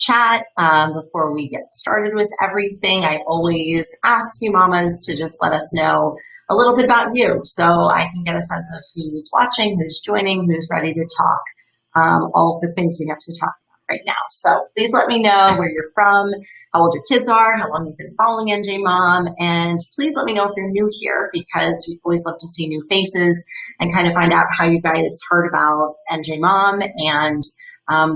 chat. Before we get started with everything, I always ask you mamas to just let us know a little bit about you so I can get a sense of who's watching, who's joining, who's ready to talk, all of the things we have to talk about right now. So please let me know where you're from, how old your kids are, how long you've been following NJ Mom, and please let me know if you're new here because we always love to see new faces and kind of find out how you guys heard about NJ Mom and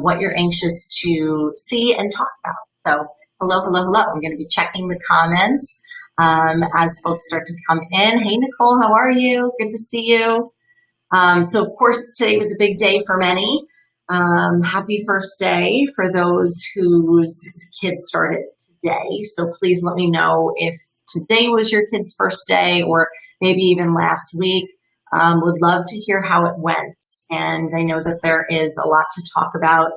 what you're anxious to see and talk about. So hello, hello, hello. I'm going to be checking the comments as folks start to come in. Hey, Nicole, how are you? Good to see you. So, of course, today was a big day for many. Happy first day for those whose kids started today. So please let me know if today was your kid's first day or maybe even last week. Would love to hear how it went. And I know that there is a lot to talk about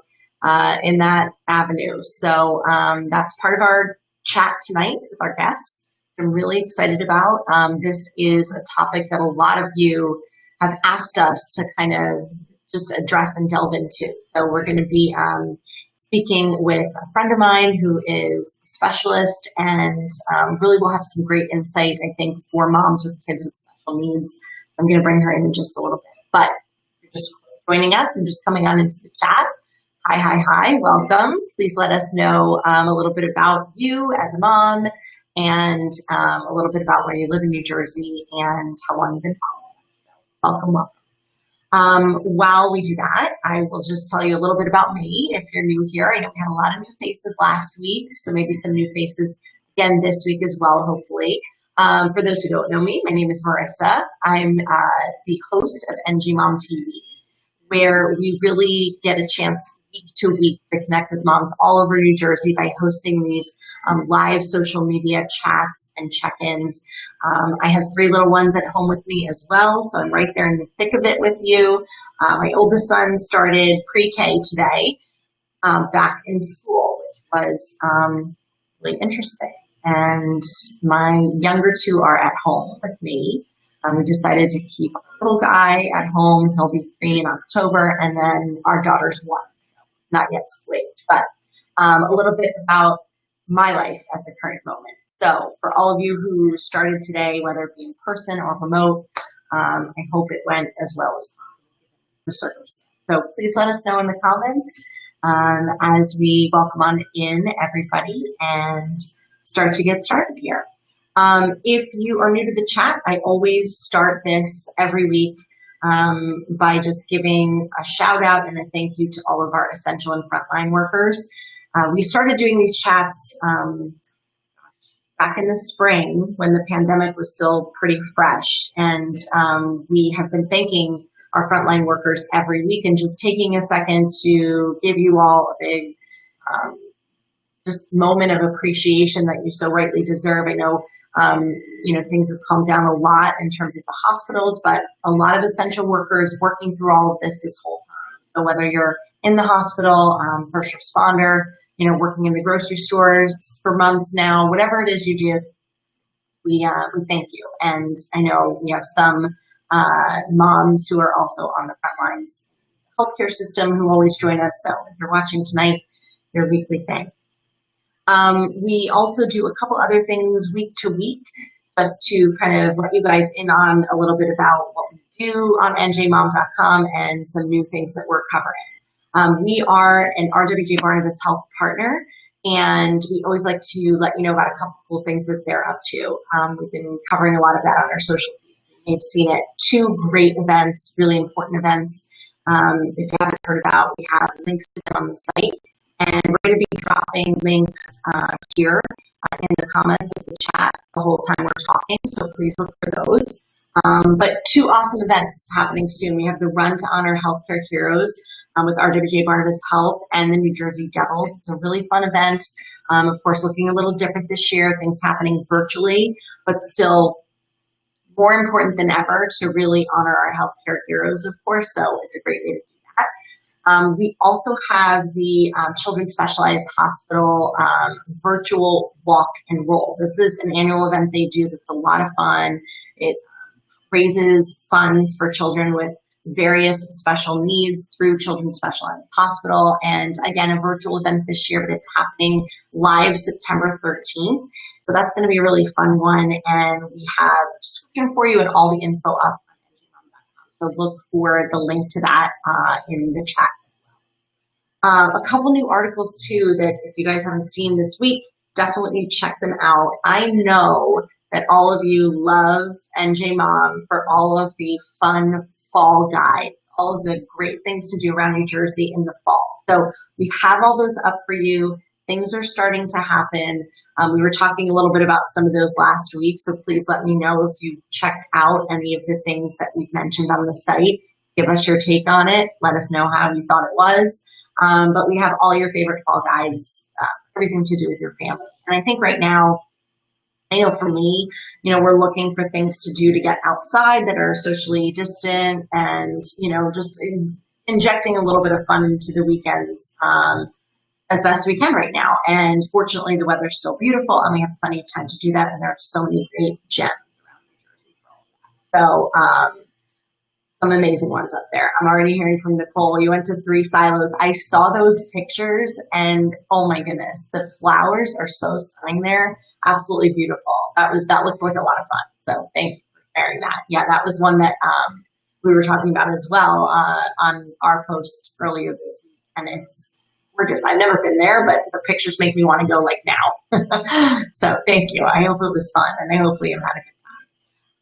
in that avenue. So that's part of our chat tonight with our guests. I'm really excited about. This is a topic that a lot of you have asked us to kind of just address and delve into. So we're going to be speaking with a friend of mine who is a specialist and really will have some great insight, I think, for moms with kids with special needs. I'm going to bring her in just a little bit. But if you're just joining us and just coming on into the chat, hi, hi, hi, welcome. Please let us know a little bit about you as a mom and a little bit about where you live in New Jersey and how long you've been following us. So welcome, welcome. While we do that, I will just tell you a little bit about me if you're new here. I know we had a lot of new faces last week, so maybe some new faces again this week as well, hopefully. For those who don't know me, my name is Marissa. I'm the host of NG Mom TV, where we really get a chance week to week to connect with moms all over New Jersey by hosting these live social media chats and check-ins. I have 3 little ones at home with me as well, so I'm right there in the thick of it with you. My oldest son started pre-K today, back in school, which was really interesting. And my younger 2 are at home with me. We decided to keep our little guy at home. He'll be 3 in October, and then our daughter's 1. So not yet school age, but a little bit about my life at the current moment. So for all of you who started today, whether it be in person or remote, I hope it went as well as possible the circumstance. So please let us know in the comments as we welcome on in everybody and start to get started here. If you are new to the chat, I always start this every week by just giving a shout out and a thank you to all of our essential and frontline workers. We started doing these chats back in the spring when the pandemic was still pretty fresh, and we have been thanking our frontline workers every week and just taking a second to give you all a big just moment of appreciation that you so rightly deserve. I know, things have calmed down a lot in terms of the hospitals, but a lot of essential workers working through all of this whole time. So whether you're in the hospital, first responder, working in the grocery stores for months now, whatever it is you do, we thank you. And I know we have some moms who are also on the front lines healthcare system who always join us. So if you're watching tonight, your weekly thanks. We also do a couple other things week to week, just to kind of let you guys in on a little bit about what we do on njmom.com and some new things that we're covering. We are an RWJ Barnabas Health partner, and we always like to let you know about a couple cool things that they're up to. We've been covering a lot of that on our social feeds. You may have seen it. 2 great events, really important events. If you haven't heard about, we have links to them on the site. And we're going to be dropping links here in the comments of the chat the whole time we're talking, so please look for those. But 2 awesome events happening soon. We have the Run to Honor Healthcare Heroes with RWJ Barnabas Health and the New Jersey Devils. It's a really fun event. Of course, looking a little different this year, things happening virtually, but still more important than ever to really honor our healthcare heroes, of course, so it's a great way to do that. We also have the Children's Specialized Hospital virtual walk and roll. This is an annual event they do that's a lot of fun. It raises funds for children with various special needs through Children's Specialized Hospital. And again, a virtual event this year, but it's happening live September 13th. So that's going to be a really fun one. And we have a description for you and all the info up on ngmom.com. So look for the link to that in the chat. A couple new articles too that if you guys haven't seen this week, definitely check them out. I know that all of you love NJ Mom for all of the fun fall guides, all of the great things to do around New Jersey in the fall. So we have all those up for you. Things are starting to happen. We were talking a little bit about some of those last week, so please let me know if you've checked out any of the things that we've mentioned on the site. Give us your take on it. Let us know how you thought it was. But we have all your favorite fall guides, everything to do with your family. And I think right now, I know for me, we're looking for things to do to get outside that are socially distant and, just injecting a little bit of fun into the weekends as best we can right now. And fortunately, the weather's still beautiful and we have plenty of time to do that. And there are so many great gems around New Jersey for all of that. So, some amazing ones up there. I'm already hearing from Nicole. You went to 3 silos. I saw those pictures and oh my goodness, the flowers are so stunning there. Absolutely beautiful. That looked like a lot of fun. So thank you for sharing that. Yeah, that was one that we were talking about as well on our post earlier this week. And it's gorgeous. I've never been there, but the pictures make me want to go like now. So thank you. I hope it was fun and I hopefully you had a good time.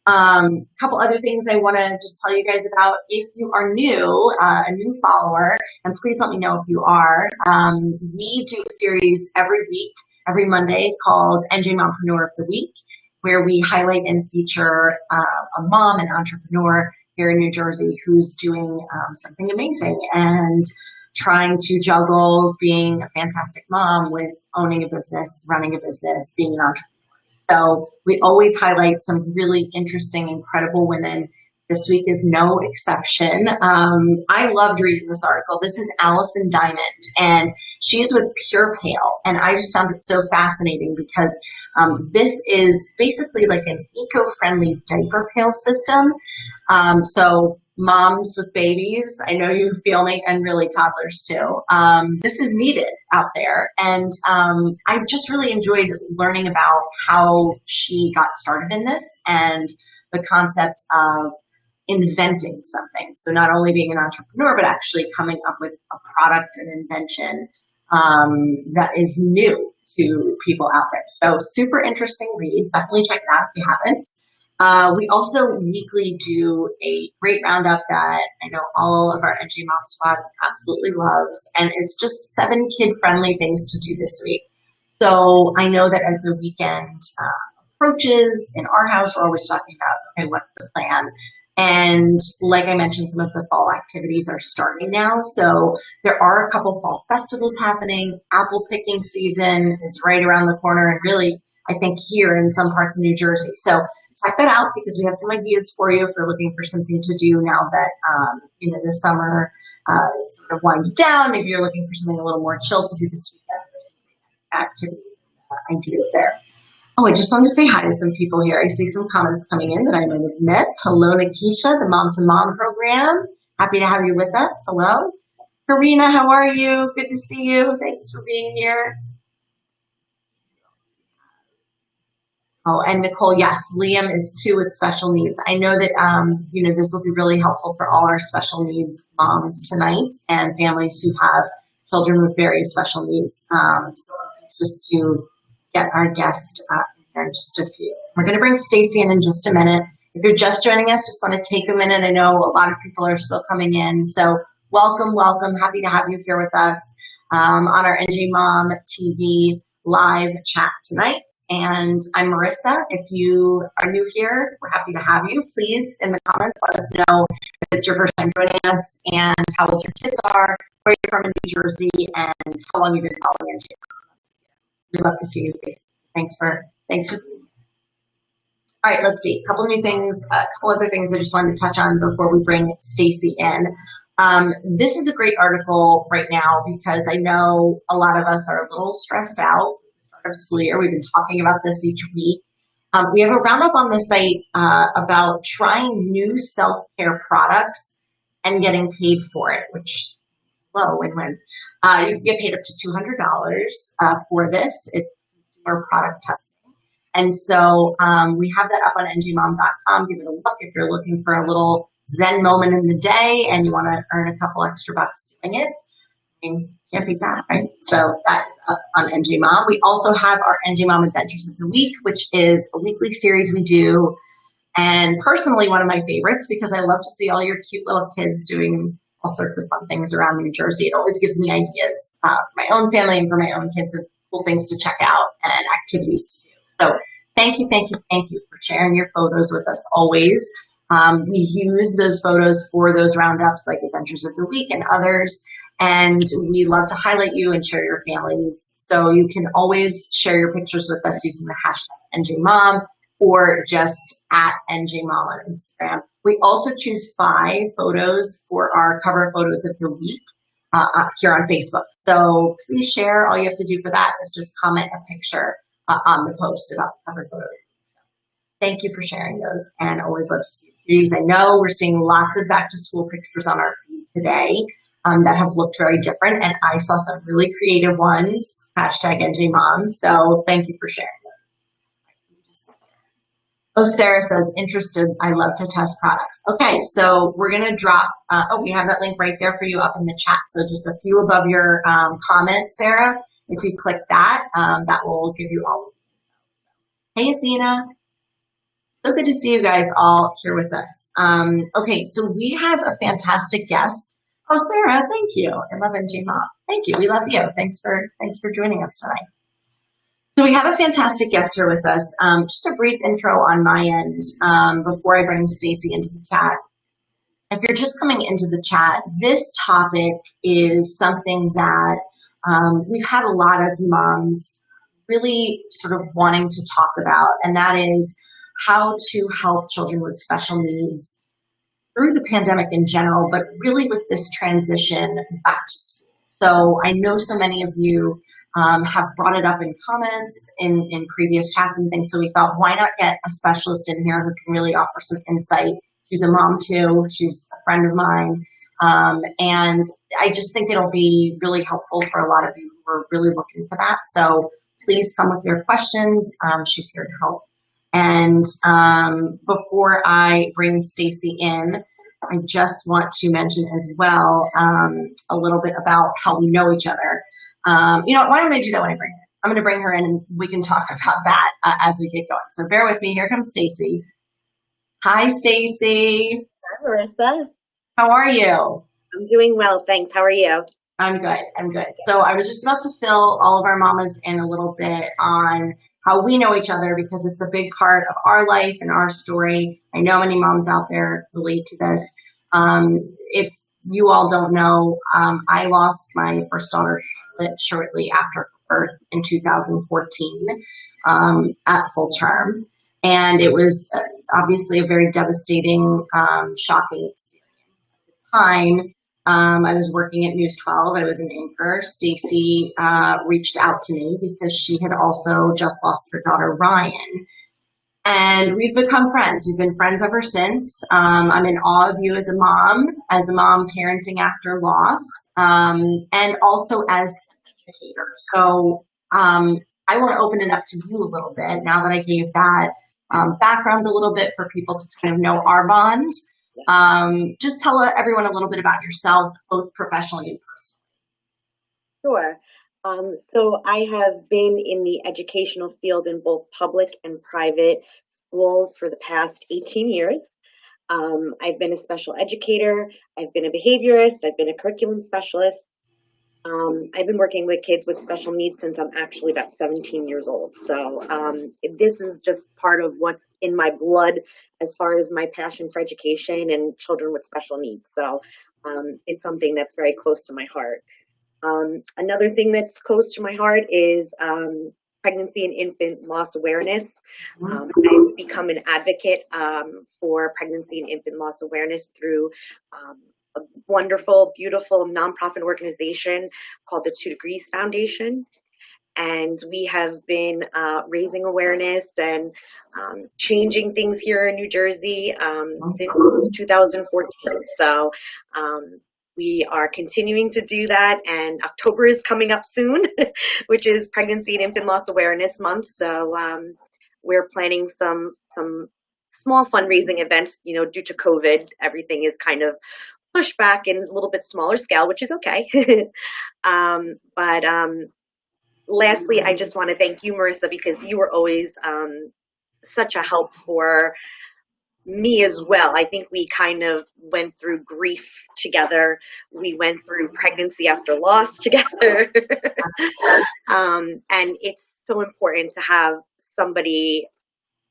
A couple other things I want to just tell you guys about. If you are new, a new follower, and please let me know if you are, we do a series every week, every Monday called NJ Mompreneur of the Week, where we highlight and feature a mom, an entrepreneur here in New Jersey who's doing something amazing and trying to juggle being a fantastic mom with owning a business, running a business, being an entrepreneur. So we always highlight some really interesting, incredible women. This week is no exception. I loved reading this article. This is Allison Diamond, and she's with Pail. And I just found it so fascinating because this is basically like an eco-friendly diaper pail system. So moms with babies, I know you feel me, and really toddlers too. This is needed out there. And I just really enjoyed learning about how she got started in this and the concept of inventing something. So not only being an entrepreneur, but actually coming up with a product and invention that is new to people out there. So super interesting read. Definitely check it out if you haven't. We also weekly do a great roundup that I know all of our NJ Mom Squad absolutely loves. And it's just 7 kid-friendly things to do this week. So I know that as the weekend approaches in our house, we're always talking about, okay, what's the plan? And like I mentioned, some of the fall activities are starting now. So there are a couple fall festivals happening. Apple picking season is right around the corner and really, I think, here in some parts of New Jersey. So check that out because we have some ideas for you if you're looking for something to do now that, the summer is sort of winding down. Maybe you're looking for something a little more chill to do this weekend. Activities, ideas there. Oh, I just wanted to say hi to some people here. I see some comments coming in that I might have missed. Hello, Nikisha, the Mom to Mom program. Happy to have you with us. Hello. Karina, how are you? Good to see you. Thanks for being here. Oh, and Nicole, yes, Liam is too with special needs. I know that, this will be really helpful for all our special needs moms tonight and families who have children with various special needs. So just to get our guest here in just a few. We're going to bring Stacey in just a minute. If you're just joining us, just want to take a minute. I know a lot of people are still coming in. So welcome, welcome. Happy to have you here with us on our NJ Mom TV live chat tonight. And I'm Marissa. If you are new here, we're happy to have you. Please, in the comments, let us know if it's your first time joining us and how old your kids are, where you're from in New Jersey, and how long you've been following NJ Mom. We'd love to see you faces. Thanks for being here. All right, let's see. A couple new things, a couple other things I just wanted to touch on before we bring Stacey in. This is a great article right now because I know a lot of us are a little stressed out at the start of school year. We've been talking about this each week. We have a roundup on the site about trying new self-care products and getting paid for it, which low win-win. You can get paid up to $200 for this. It's consumer product testing. And so we have that up on ngmom.com. Give it a look if you're looking for a little Zen moment in the day and you want to earn a couple extra bucks doing it. I mean, can't beat that, right? So that is up on NG Mom. We also have our NG Mom Adventures of the Week, which is a weekly series we do. And personally, one of my favorites because I love to see all your cute little kids doing all sorts of fun things around New Jersey. It always gives me ideas for my own family and for my own kids of cool things to check out and activities to do. So thank you for sharing your photos with us always. We use those photos for those roundups like Adventures of the Week and others. And we love to highlight you and share your families. So you can always share your pictures with us using the hashtag NJMom or just at NJMom on Instagram. We also choose 5 photos for our cover photos of the week here on Facebook. So please share. All you have to do for that is just comment a picture on the post about the cover photo. So thank you for sharing those, and always love to see these. I know we're seeing lots of back to school pictures on our feed today. That have looked very different, and I saw some really creative ones, hashtag NJMom, so thank you for sharing those. Oh, Sarah says, interested, I love to test products. Okay, so we're going to drop, we have that link right there for you up in the chat, so just a few above your comment, Sarah. If you click that, that will give you all. Hey, Athena. So good to see you guys all here with us. Okay, so we have a fantastic guest. Oh, Sarah, thank you. I love NG Mom. Thank you. We love you. Thanks for joining us tonight. So we have a fantastic guest here with us. Just a brief intro on my end before I bring Stacey into the chat. If you're just coming into the chat, this topic is something that we've had a lot of moms really sort of wanting to talk about, and that is how to help children with special needs through the pandemic in general, but really with this transition back to school. So I know so many of you have brought it up in comments in previous chats and things. So we thought, why not get a specialist in here who can really offer some insight. She's a mom too. She's a friend of mine. And I just think it'll be really helpful for a lot of you who are really looking for that. So please come with your questions. She's here to help. And before I bring Stacey in, I just want to mention as well a little bit about how we know each other. You know, why don't I do that when I bring her? I'm going to bring her in and we can talk about that as we get going. So bear with me. Here comes Stacey. Hi, Stacey. Hi, Marissa. How are you? I'm doing well, thanks. How are you? I'm good. So I was just about to fill all of our mamas in a little bit on how we know each other because it's a big part of our life and our story. I know many moms out there relate to this. If you all don't know, I lost my first daughter, Charlotte, shortly after her birth in 2014 at full term. And it was obviously a very devastating, shocking experience at the time. I was working at News 12. I was an anchor. Stacey reached out to me because she had also just lost her daughter, Ryan. And we've become friends. We've been friends ever since. I'm in awe of you as a mom parenting after loss, and also as an educator. So I want to open it up to you a little bit now that I gave that background a little bit for people to kind of know our bond. Just tell everyone a little bit about yourself, both professionally and personally. Sure. So I have been in the educational field in both public and private schools for the past 18 years. I've been a special educator. I've been a behaviorist. I've been a curriculum specialist. I've been working with kids with special needs since I'm actually about 17 years old. So this is just part of what's in my blood as far as my passion for education and children with special needs. So it's something that's very close to my heart. Another thing that's close to my heart is pregnancy and infant loss awareness. I've become an advocate for pregnancy and infant loss awareness through a wonderful, beautiful nonprofit organization called the 2 Degrees Foundation. and we have been raising awareness and changing things here in New Jersey since 2014. So we are continuing to do that, and October is coming up soon, which is Pregnancy and Infant Loss Awareness Month. So we're planning some small fundraising events. You know, due to COVID, everything is kind of pushed back in a little bit smaller scale, which is okay. But lastly, I just want to thank you, Marissa, because you were always such a help for me as well. I think we kind of went through grief together. We went through pregnancy after loss together. And it's so important to have somebody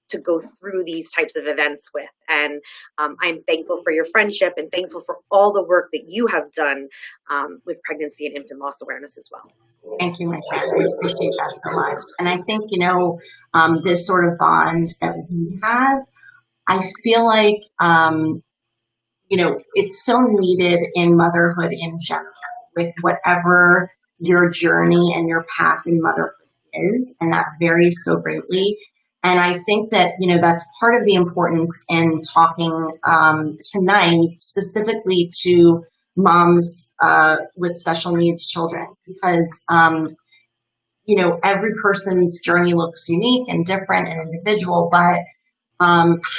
to go through these types of events with. And I'm thankful for your friendship and thankful for all the work that you have done with pregnancy and infant loss awareness as well. Thank you, my friend. I appreciate that so much. And I think, this sort of bond that we have, I feel like, it's so needed in motherhood in general, with whatever your journey and your path in motherhood is, and that varies so greatly. And I think that, that's part of the importance in talking tonight specifically to moms with special needs children, because, every person's journey looks unique and different and individual, but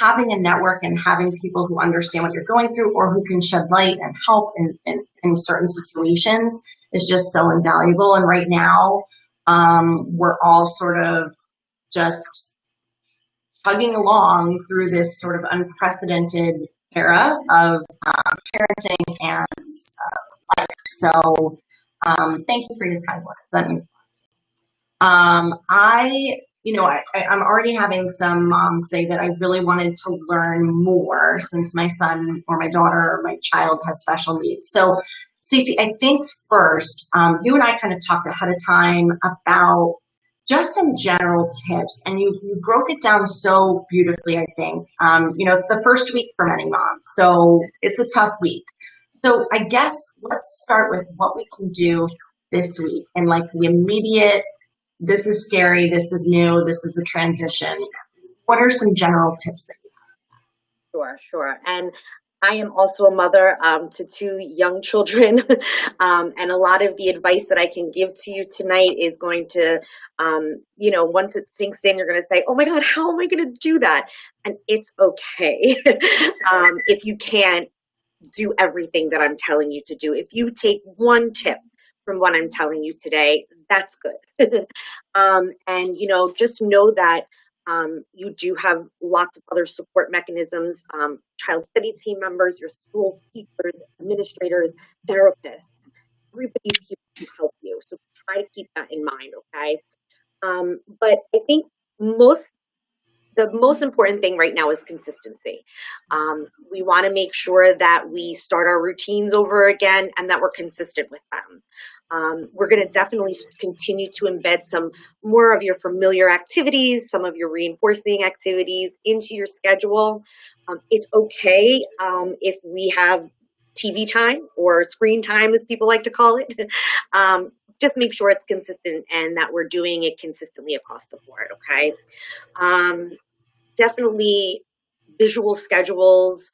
having a network and having people who understand what you're going through or who can shed light and help in certain situations is just so invaluable. And right now, we're all sort of just chugging along through this sort of unprecedented era of parenting and life. So thank you for your kind words. I'm already having some moms say that I really wanted to learn more since my son or my daughter or my child has special needs. So, Stacey, I think first, you and I kind of talked ahead of time about just some general tips, and you broke it down so beautifully, I think. It's the first week for many moms, so it's a tough week. So I guess let's start with what we can do this week and like the immediate, this is scary, this is new, this is a transition. What are some general tips that you have? Sure. And I am also a mother to two young children, and a lot of the advice that I can give to you tonight is going to, once it sinks in, you're going to say, oh my God, how am I going to do that? And it's okay. If you can't do everything that I'm telling you to do. If you take one tip from what I'm telling you today, that's good. And, just know that you do have lots of other support mechanisms, child study team members, your school teachers, administrators, therapists. Everybody's here to help you. So try to keep that in mind, okay? But I think the most important thing right now is consistency. We want to make sure that we start our routines over again and that we're consistent with them. We're going to definitely continue to embed some more of your familiar activities, some of your reinforcing activities into your schedule. It's okay if we have TV time or screen time, as people like to call it. Just make sure it's consistent and that we're doing it consistently across the board, okay? Definitely visual schedules,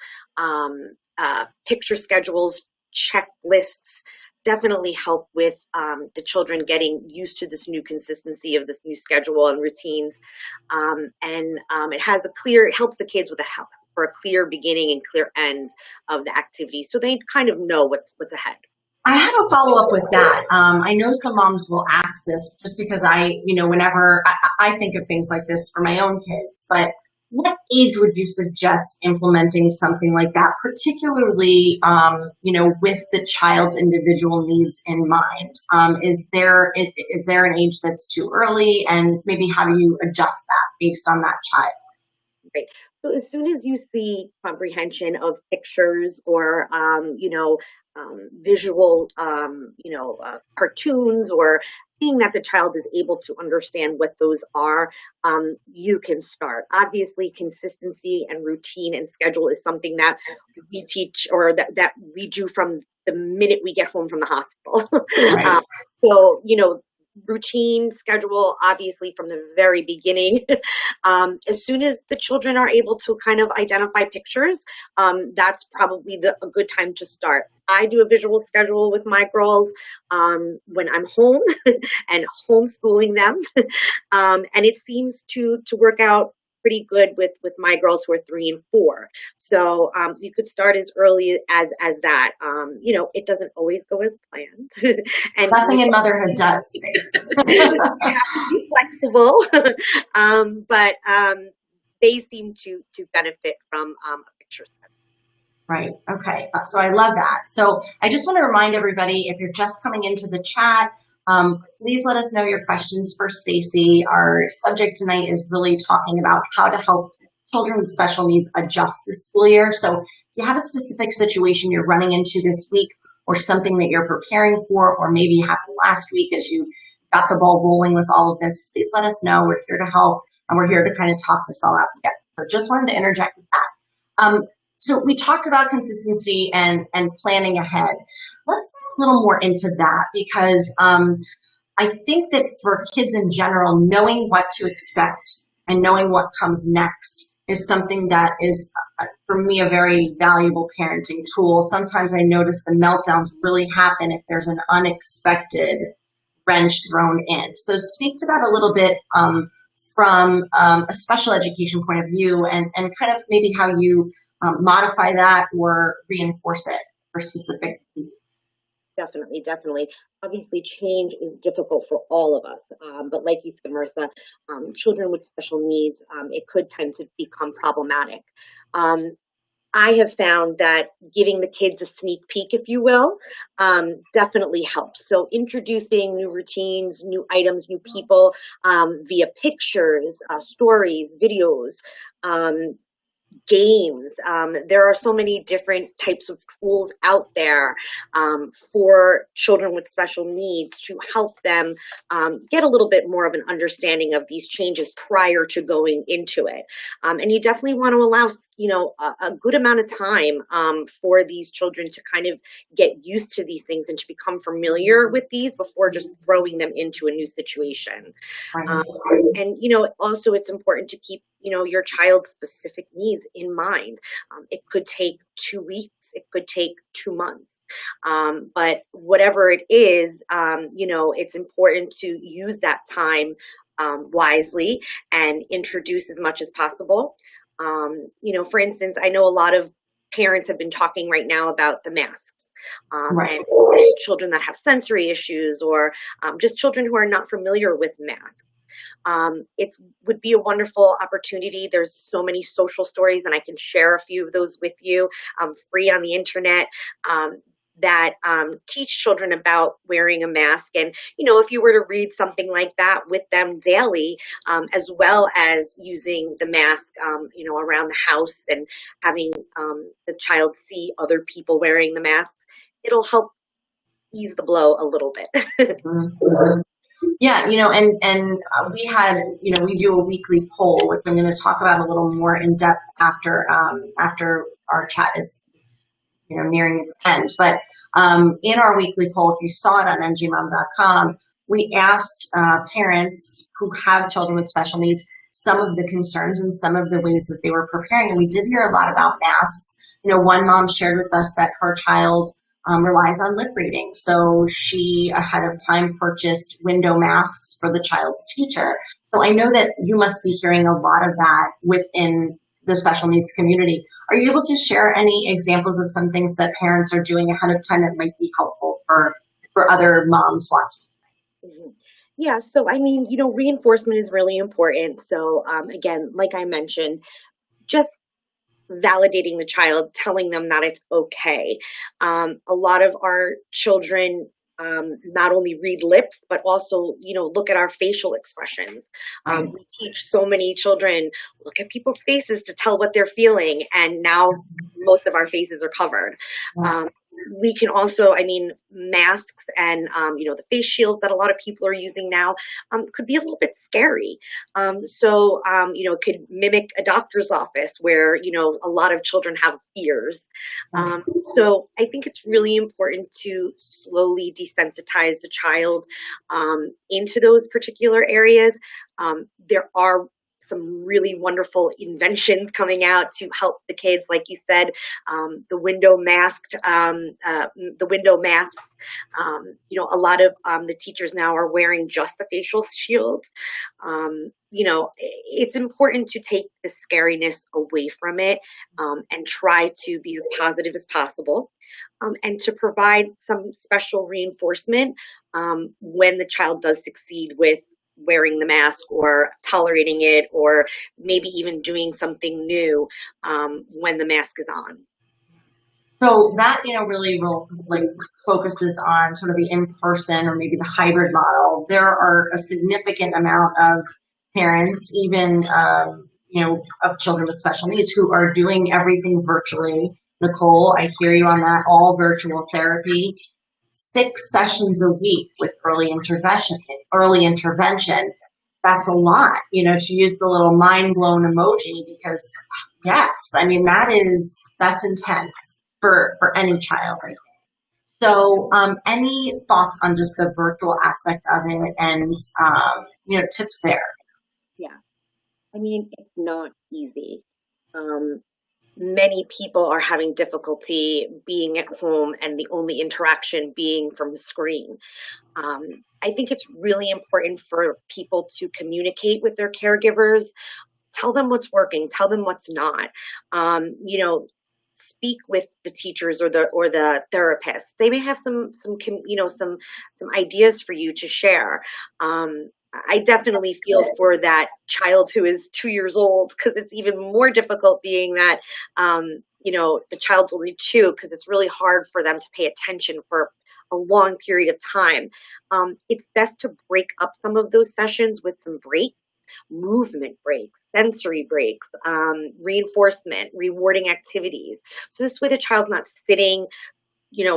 picture schedules, checklists definitely help with the children getting used to this new consistency of this new schedule and routines. It helps the kids with for a clear beginning and clear end of the activity, so they kind of know what's ahead. I have a follow-up with that. I know some moms will ask this just because whenever I think of things like this for my own kids, but what age would you suggest implementing something like that, particularly, with the child's individual needs in mind? Is there an age that's too early, and maybe how do you adjust that based on that child? Right. So as soon as you see comprehension of pictures or, visual, cartoons, or seeing that the child is able to understand what those are, you can start. Obviously, consistency and routine and schedule is something that we teach, or that we do from the minute we get home from the hospital. Right. So, routine schedule, obviously, from the very beginning. As soon as the children are able to kind of identify pictures, that's probably a good time to start. I do a visual schedule with my girls when I'm home and homeschooling them. And it seems to work out pretty good with my girls who are 3 and 4. So you could start as early as that. It doesn't always go as planned, and Nothing in motherhood does, Stace. you have to be flexible. But they seem to benefit from a picture set. Right. Okay. So I love that. So I just want to remind everybody, if you're just coming into the chat, please let us know your questions for Stacey. Our subject tonight is really talking about how to help children with special needs adjust this school year. So if you have a specific situation you're running into this week, or something that you're preparing for, or maybe happened last week as you got the ball rolling with all of this, please let us know. We're here to help, and we're here to kind of talk this all out together. So just wanted to interject with that. So we talked about consistency and planning ahead. Let's get a little more into that, because I think that for kids in general, knowing what to expect and knowing what comes next is something that is, for me, a very valuable parenting tool. Sometimes I notice the meltdowns really happen if there's an unexpected wrench thrown in. So speak to that a little bit from a special education point of view, and kind of maybe how you modify that or reinforce it for specific needs. Definitely, definitely. Obviously, change is difficult for all of us. But like you said, Marissa, children with special needs, it could tend to become problematic. I have found that giving the kids a sneak peek, if you will, definitely helps. So introducing new routines, new items, new people via pictures, stories, videos, games. There are so many different types of tools out there for children with special needs to help them get a little bit more of an understanding of these changes prior to going into it. And you definitely want to allow a good amount of time for these children to kind of get used to these things and to become familiar with these before just throwing them into a new situation. Right. And also it's important to keep your child's specific needs in mind. It could take 2 weeks, it could take 2 months, but whatever it is, it's important to use that time wisely and introduce as much as possible. For instance, I know a lot of parents have been talking right now about the masks. Right. And children that have sensory issues, or just children who are not familiar with masks. It would be a wonderful opportunity. There's so many social stories, and I can share a few of those with you free on the internet. That teach children about wearing a mask. And, if you were to read something like that with them daily, as well as using the mask, around the house and having the child see other people wearing the masks, it'll help ease the blow a little bit. Mm-hmm. Yeah, and we had, we do a weekly poll, which I'm going to talk about a little more in depth after our chat is, nearing its end. But in our weekly poll, if you saw it on ngmom.com, we asked parents who have children with special needs some of the concerns and some of the ways that they were preparing. And we did hear a lot about masks. One mom shared with us that her child relies on lip reading. So she, ahead of time, purchased window masks for the child's teacher. So I know that you must be hearing a lot of that within the special needs community. Are you able to share any examples of some things that parents are doing ahead of time that might be helpful for other moms watching? Mm-hmm. Yeah, so I mean, reinforcement is really important. So again, like I mentioned, just validating the child, telling them that it's okay. A lot of our children not only read lips, but also, look at our facial expressions. Right. We teach so many children, look at people's faces to tell what they're feeling. And now most of our faces are covered. Yeah. We can also, I mean, masks and, the face shields that a lot of people are using now could be a little bit scary. It could mimic a doctor's office where, a lot of children have fears. So I think it's really important to slowly desensitize the child into those particular areas. There are some really wonderful inventions coming out to help the kids, like you said, the window masks. A lot of the teachers now are wearing just the facial shield. It's important to take the scariness away from it and try to be as positive as possible, and to provide some special reinforcement when the child does succeed with wearing the mask or tolerating it, or maybe even doing something new when the mask is on. So that, really like focuses on sort of the in-person or maybe the hybrid model. There are a significant amount of parents, even, of children with special needs who are doing everything virtually. Nicole, I hear you on that, all virtual therapy, 6 sessions a week with early intervention. That's a lot. She used the little mind blown emoji because yes, I mean, that's intense for any child, I think. So, any thoughts on just the virtual aspect of it and, tips there? Yeah, I mean, it's not easy. Um, Many people are having difficulty being at home and the only interaction being from the screen. I think it's really important for people to communicate with their caregivers, tell them what's working, tell them what's not. Speak with the teachers or the therapists. They may have some ideas for you to share. I definitely feel for that child who is 2 years old, because it's even more difficult being that the child's only two, because it's really hard for them to pay attention for a long period of time. It's best to break up some of those sessions with some breaks, movement breaks, sensory breaks, reinforcement, rewarding activities. So this way the child's not sitting,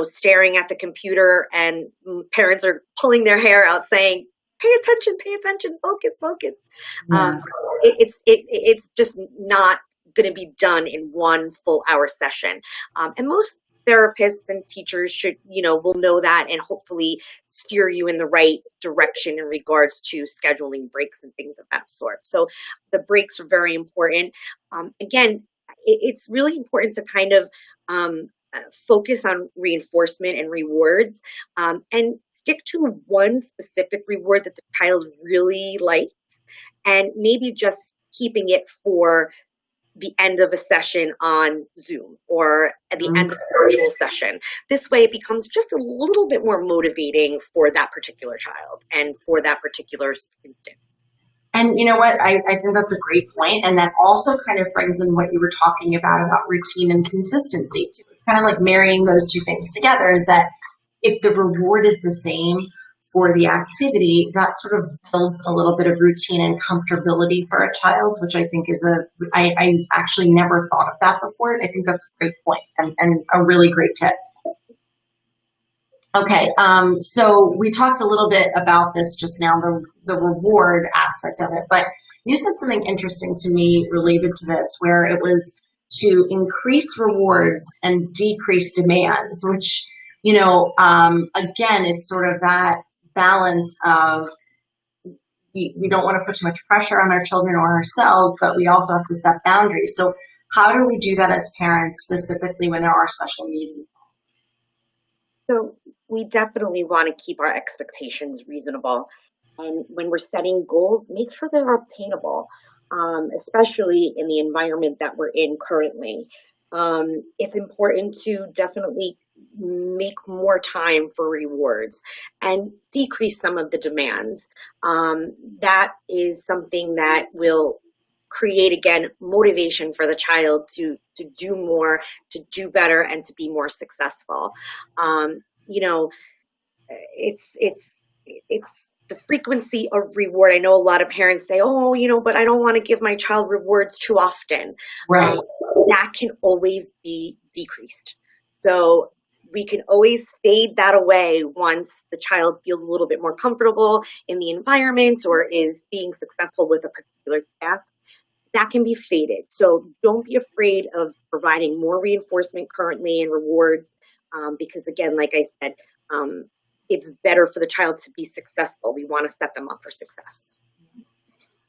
staring at the computer, and parents are pulling their hair out saying, pay attention, focus, focus. Yeah. It's just not going to be done in one full hour session. And most therapists and teachers will know that, and hopefully steer you in the right direction in regards to scheduling breaks and things of that sort. So the breaks are very important. Again, it's really important to kind of focus on reinforcement and rewards, and stick to one specific reward that the child really likes, and maybe just keeping it for the end of a session on Zoom or at the end of a virtual session. This way it becomes just a little bit more motivating for that particular child and for that particular instant. And you know what? I think that's a great point. And that also kind of brings in what you were talking about routine and consistency. So it's kind of like marrying those two things together, is that if the reward is the same for the activity, that sort of builds a little bit of routine and comfortability for a child, which I think I actually never thought of that before. I think that's a great point and a really great tip. Okay, so we talked a little bit about this just now, the reward aspect of it, but you said something interesting to me related to this, where it was to increase rewards and decrease demands, which, again, it's sort of that balance of we don't want to put too much pressure on our children or ourselves, but we also have to set boundaries. So how do we do that as parents, specifically when there are special needs? So we definitely want to keep our expectations reasonable. And when we're setting goals, make sure they're obtainable, especially in the environment that we're in currently. It's important to definitely make more time for rewards and decrease some of the demands. That is something that will create, again, motivation for the child to do more, to do better, and to be more successful. Um, you know, it's the frequency of reward. I know a lot of parents say, "Oh, but I don't want to give my child rewards too often." Right. That can always be decreased. So we can always fade that away once the child feels a little bit more comfortable in the environment or is being successful with a particular task. That can be faded. So don't be afraid of providing more reinforcement currently and rewards, because again, like I said, it's better for the child to be successful. We want to set them up for success.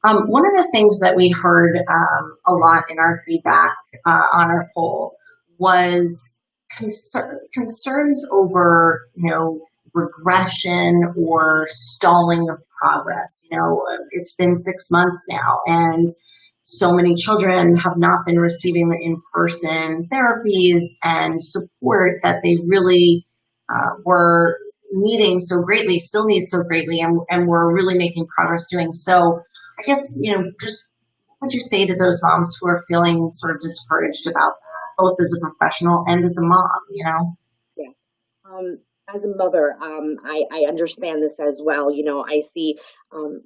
One of the things that we heard a lot in our feedback on our poll was concerns over, regression or stalling of progress. It's been 6 months now, and so many children have not been receiving the in-person therapies and support that they really were needing so greatly, still need so greatly, and we're really making progress doing so. I guess, just what would you say to those moms who are feeling sort of discouraged about that, both as a professional and as a mom? Yeah. As a mother, I understand this as well. I see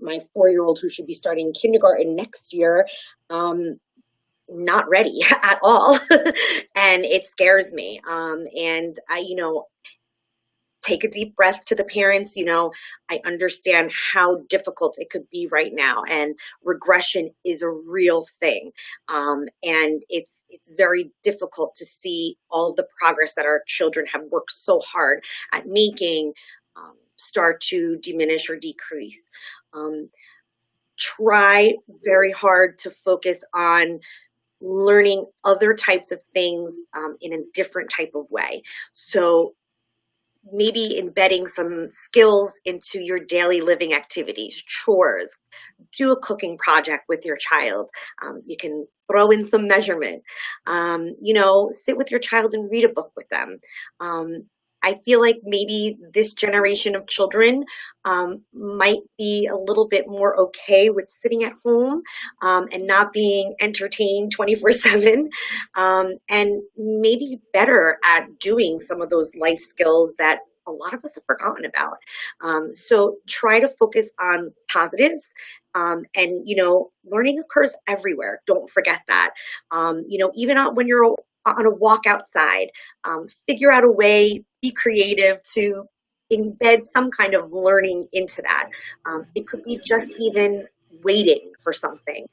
my 4-year-old who should be starting kindergarten next year, not ready at all. And it scares me. And take a deep breath to the parents. I understand how difficult it could be right now, and regression is a real thing. And it's very difficult to see all the progress that our children have worked so hard at making start to diminish or decrease. Try very hard to focus on learning other types of things in a different type of way. So maybe embedding some skills into your daily living activities, chores, do a cooking project with your child. You can throw in some measurement, sit with your child and read a book with them. I feel like maybe this generation of children might be a little bit more okay with sitting at home and not being entertained 24/7, and maybe better at doing some of those life skills that a lot of us have forgotten about. So try to focus on positives. And learning occurs everywhere. Don't forget that. Even when you're on a walk outside, figure out a way, be creative to embed some kind of learning into that. It could be just even waiting for something.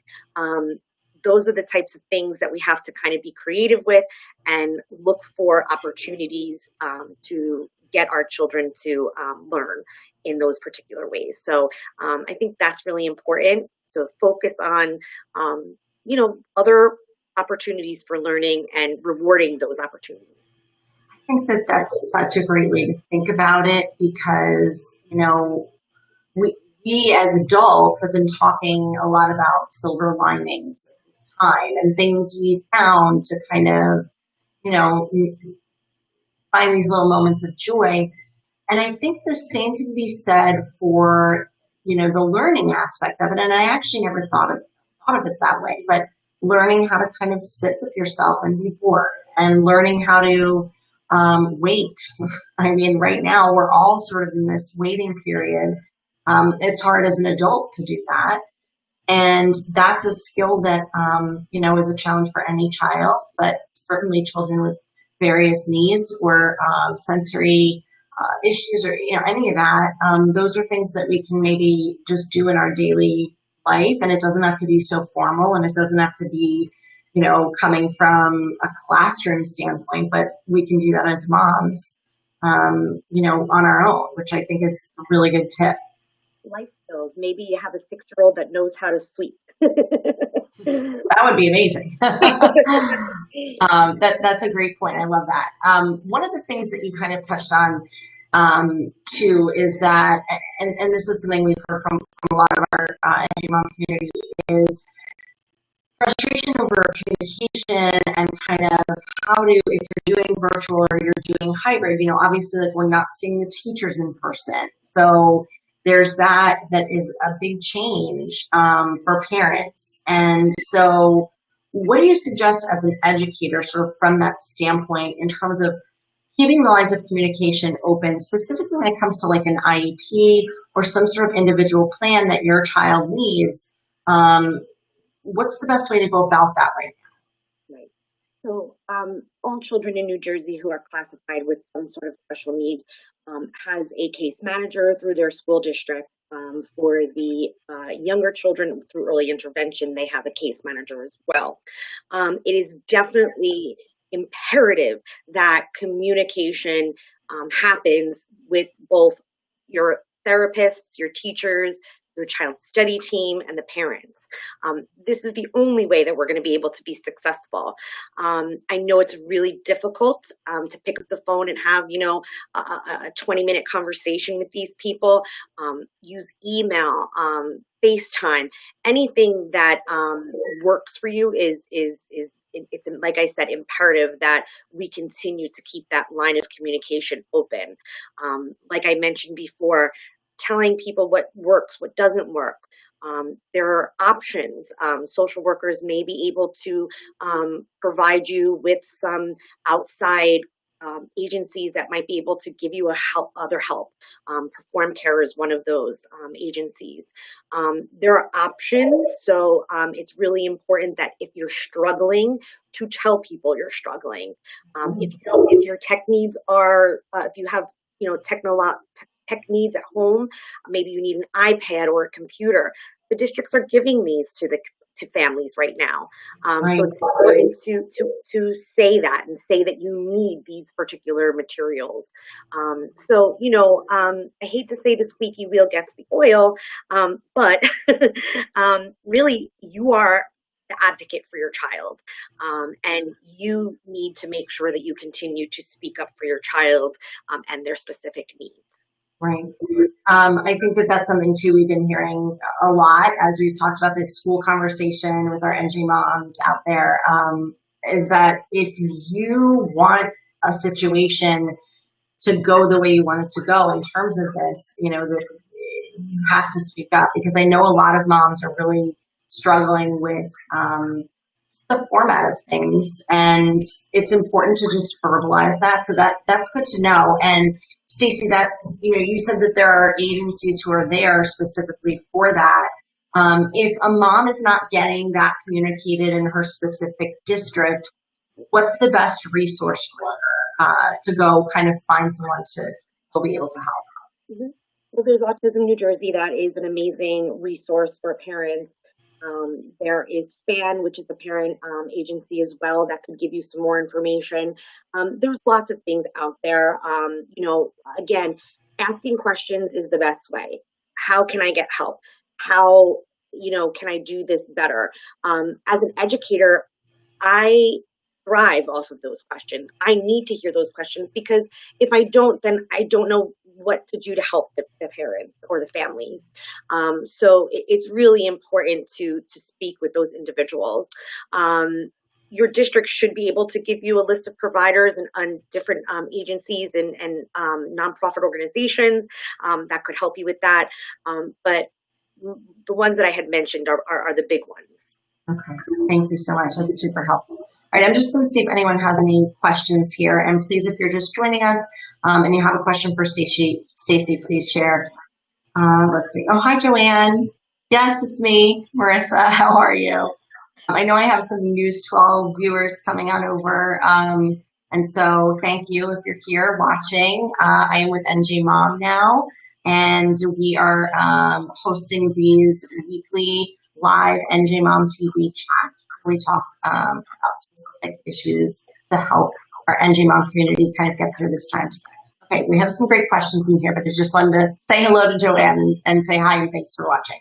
Those are the types of things that we have to kind of be creative with and look for opportunities to get our children to learn in those particular ways. So I think that's really important. So focus on, other opportunities for learning and rewarding those opportunities. I think that that's such a great way to think about it because, we as adults have been talking a lot about silver linings at this time and things we found to kind of, find these little moments of joy. And I think the same can be said for, the learning aspect of it. And I actually never thought of it that way, but learning how to kind of sit with yourself and be bored and learning how to wait. I mean, right now we're all sort of in this waiting period. It's hard as an adult to do that. And that's a skill that, is a challenge for any child, but certainly children with various needs or sensory issues or, any of that. Those are things that we can maybe just do in our daily life. And it doesn't have to be so formal and it doesn't have to be, coming from a classroom standpoint, but we can do that as moms, on our own, which I think is a really good tip. Life skills. Maybe you have a 6-year-old that knows how to sweep. That would be amazing. That's a great point. I love that. One of the things that you kind of touched on too is that, and this is something we've heard from a lot of our NG mom community, is frustration over communication and kind of how to, if you're doing virtual or you're doing hybrid, obviously like we're not seeing the teachers in person. So there's that is a big change for parents. And so what do you suggest as an educator sort of from that standpoint in terms of keeping the lines of communication open, specifically when it comes to like an IEP or some sort of individual plan that your child needs? What's the best way to go about that right now? Right. So, all children in New Jersey who are classified with some sort of special need has a case manager through their school district. For the younger children through early intervention, they have a case manager as well. It is definitely imperative that communication happens with both your therapists, your teachers, your child's study team, and the parents. This is the only way that we're going to be able to be successful. I know it's really difficult to pick up the phone and have, a 20-minute conversation with these people. Use email, FaceTime, anything that works for you it's, like I said, imperative that we continue to keep that line of communication open. Like I mentioned before, telling people what works, what doesn't work. There are options. Social workers may be able to provide you with some outside agencies that might be able to give you other help. Perform Care is one of those agencies. There are options, so it's really important that if you're struggling, to tell people you're struggling. If your tech needs are, if you have, tech needs at home, maybe you need an iPad or a computer. The districts are giving these to families right now. Right. So it's important to say that and say that you need these particular materials. I hate to say the squeaky wheel gets the oil, but really you are the advocate for your child. And you need to make sure that you continue to speak up for your child and their specific needs. Right. I think that that's something too we've been hearing a lot as we've talked about this school conversation with our NG moms out there, is that if you want a situation to go the way you want it to go in terms of this, that you have to speak up, because I know a lot of moms are really struggling with the format of things, and it's important to just verbalize that. So that's good to know. And Stacey, that you said that there are agencies who are there specifically for that. If a mom is not getting that communicated in her specific district, what's the best resource for her to go kind of find someone to be able to help? Mm-hmm. Well, there's Autism New Jersey. That is an amazing resource for parents. There is SPAN, which is a parent agency as well, that could give you some more information. There's lots of things out there. Again, asking questions is the best way. How can I get help? How, can I do this better? As an educator, I thrive off of those questions. I need to hear those questions, because if I don't, then I don't know what to do to help the parents or the families. So it's really important to speak with those individuals. Your district should be able to give you a list of providers and different agencies and nonprofit organizations that could help you with that. But the ones that I had mentioned are the big ones. Okay, thank you so much. That's super helpful. All right, I'm just going to see if anyone has any questions here. And please, if you're just joining us and you have a question for Stacey, please share. Let's see. Oh, hi, Joanne. Yes, it's me, Marissa. How are you? I know I have some News 12 viewers coming on over. And so thank you if you're here watching. I am with NG Mom now, and we are hosting these weekly live NG Mom TV chats. We talk about specific issues to help our NG Mom community kind of get through this time together. Okay, we have some great questions in here, but I just wanted to say hello to Joanne and say hi and thanks for watching.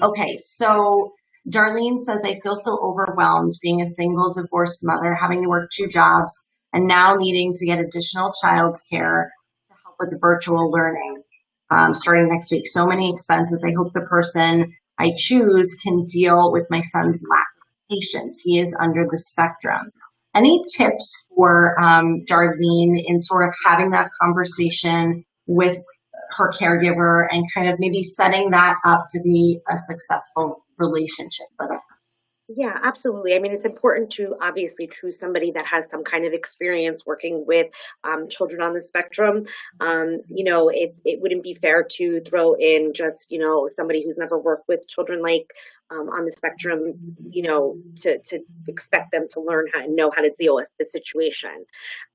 Okay, so Darlene says, I feel so overwhelmed being a single divorced mother, having to work 2 jobs, and now needing to get additional childcare to help with virtual learning starting next week. So many expenses. I hope the person I choose can deal with my son's lack of patience. He is under the spectrum. Any tips for Darlene in sort of having that conversation with her caregiver and kind of maybe setting that up to be a successful relationship for them? Yeah, absolutely. I mean, it's important to obviously choose somebody that has some kind of experience working with children on the spectrum. It wouldn't be fair to throw in just, somebody who's never worked with children like on the spectrum, to expect them to learn how and know how to deal with the situation.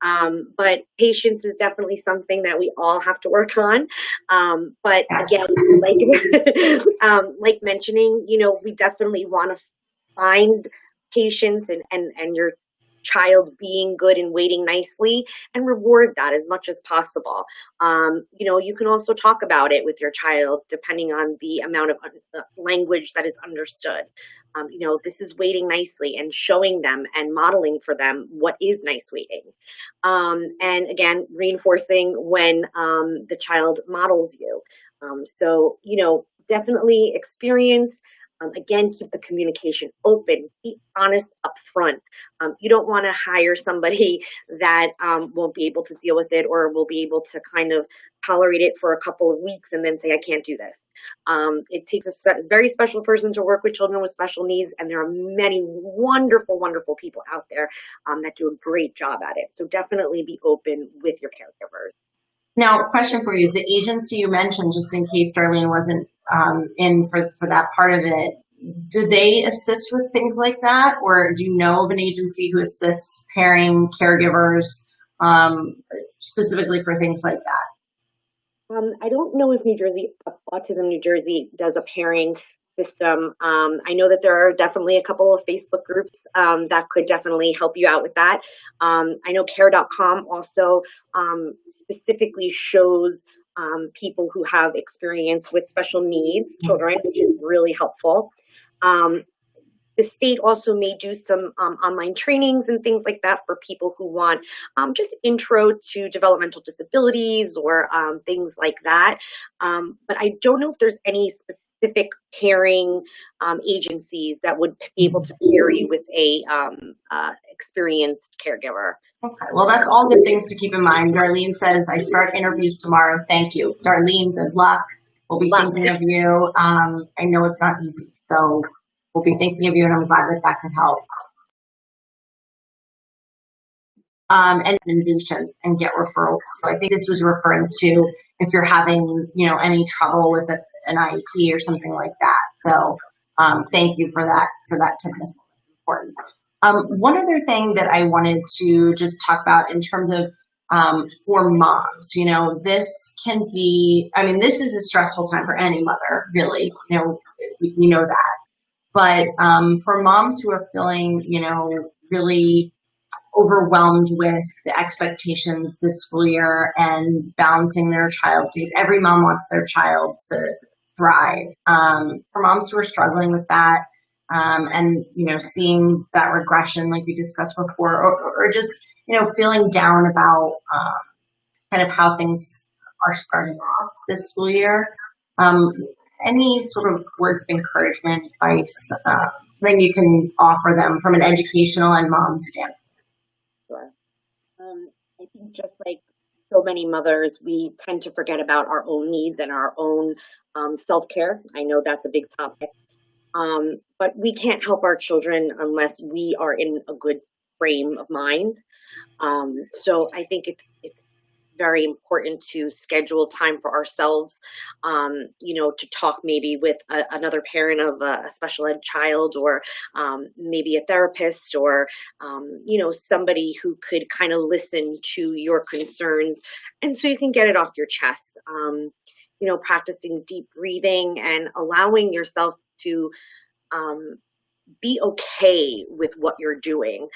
But patience is definitely something that we all have to work on. But Yes. again, like like mentioning, we definitely want to find patience and your child being good and waiting nicely and reward that as much as possible. You can also talk about it with your child depending on the amount of language that is understood. This is waiting nicely and showing them and modeling for them what is nice waiting. And again, reinforcing when the child models you. Definitely experience. Again, keep the communication open. Be honest up front. You don't want to hire somebody that won't be able to deal with it or will be able to kind of tolerate it for a couple of weeks and then say, I can't do this. It takes a very special person to work with children with special needs, and there are many wonderful, wonderful people out there that do a great job at it. So definitely be open with your caregivers. Now, question for you. The agency you mentioned, just in case Darlene wasn't in for that part of it, do they assist with things like that? Or do you know of an agency who assists pairing caregivers specifically for things like that? I don't know if Autism New Jersey does a pairing system. I know that there are definitely a couple of Facebook groups that could definitely help you out with that. I know care.com also specifically shows people who have experience with special needs children, which is really helpful. Um, the state also may do some online trainings and things like that for people who want just intro to developmental disabilities or things like that. But I don't know if there's any specific caring agencies that would be able to pair you with a experienced caregiver. Okay, well, that's all good things to keep in mind. Darlene says, I start interviews tomorrow. Thank you. Darlene, good luck. We'll be Luck. thinking of you. I know it's not easy, so we'll be thinking of you, and I'm glad that that could help. And recommendations and get referrals. So I think this was referring to if you're having, any trouble with an IEP or something like that. So thank you for that tip. That's important. One other thing that I wanted to just talk about in terms of for moms, this can be, I mean, this is a stressful time for any mother, really, you know that. But for moms who are feeling, really overwhelmed with the expectations this school year and balancing their child's needs. Every mom wants their child to thrive. For moms who are struggling with that, and seeing that regression, like we discussed before, or just feeling down about kind of how things are starting off this school year. Um, any sort of words of encouragement, advice, then you can offer them from an educational and mom standpoint. Sure. I think just like so many mothers, we tend to forget about our own needs and our own self care. I know that's a big topic. But we can't help our children unless we are in a good frame of mind. So I think it's very important to schedule time for ourselves, to talk maybe with another parent of a special ed child or maybe a therapist or, somebody who could kind of listen to your concerns. And so you can get it off your chest. Practicing deep breathing and allowing yourself to um, be okay with what you're doing,